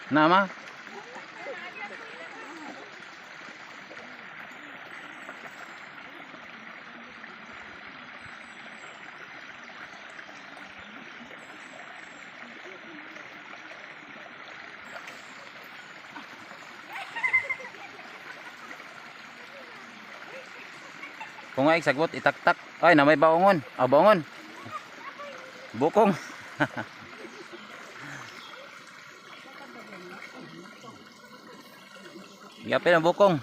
Nama? Kung ay sagot itaktak. Ay na may baongon. Ah, baongon. Bukong. Yapin ang bukong.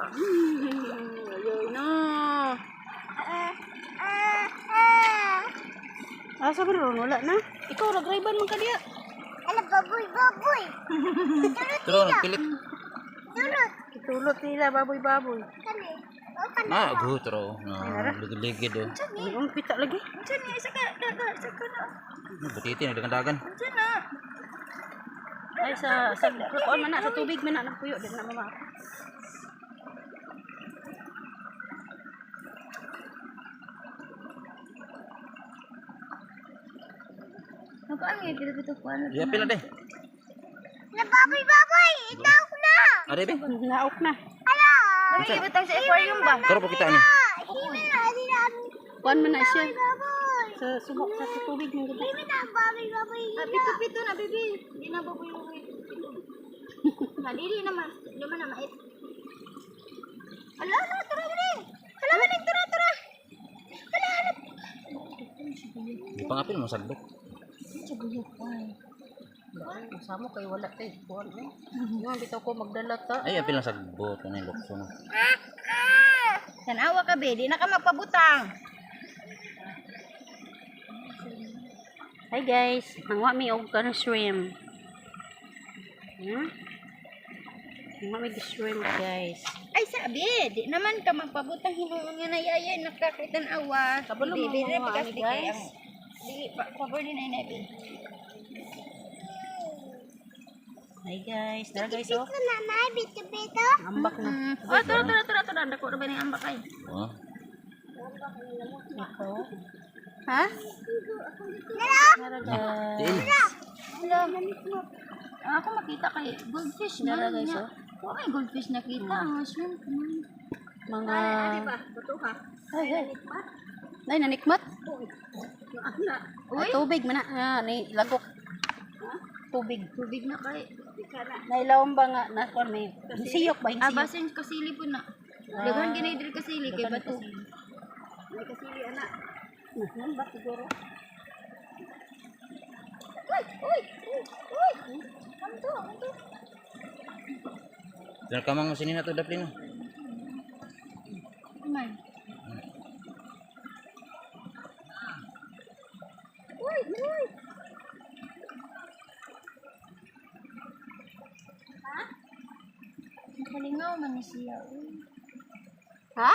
Ayun na. Asa ba ron? Wala na. Ikaw, nag-riban mo ka diya. Ala, baboy. Tulog pilit. Kitulot nila, baboy-baboy. Kani. O, kani. Ah, gutro. Ligid-ligid oh. Hindi kong pita lagi. Diyan niya, isa ka na. Butiti na dagan-dagan. Diyan na. Ay, sa kuan man na, sa tubig man na, nagpuyo. Di na mama. Nagkaan nga, dito ko ano. Yapin na deh. Ala, baboy. Itaw ko na. Ari be. Naok na. Ala. Ano ibutang sa aquarium ba? Karo pa kita ni. Himi na, di na. Kuan man na siya. Baboy. Sa subok sa tubig ng ganda. Himi na, baboy. Pito na, baby. Di na baboy. Nadiri naman. Di man na mait. Ala, tara mo rin. Ala, maning, tara. Ala. Pangapil mo sagbok. Sama kay wala kay kuan eh. Yung dito ko magdala ta. Ay, apil lang sagbot. Ano yung lukso no? Tanawa ka, be. Di na ka magpabutang. Hi guys, nangwa mi og kanang shrimp. Nangwa mi shrimp guys. Ay, sabi. Di naman ka magpabutang hinuon nga na yaya. Nakakitanawa. Kabalo mo Di mga kasi ani, guys. Di, pabor din na inabi. Hi guys, dara guys oh. na, may bito. Ambak na. Oh, tara. Dako na ba ni ambak ay? Oh. Ito. Ha? Dara guys. Tiil. Hello. Ako makita kay goldfish na. Dara guys oh. Oo, may goldfish nakita. Ang shrimp. Mga Bato ka. Ay. Ay, nanikmat. Uy. Tubig man na. Ni lagok. Tubig. Tubig na kay. Nailawang ba nga na kon may siyok ba yung siyok? Basin kasili po na. Daghan ginay diri kasili kay bato. May kasili ana. Nan ba siguro? Uy. Anto. Diyan ka mang sinin na to dapli no. Man. Uy. Ha? Kalingaw man ni siya. Ha?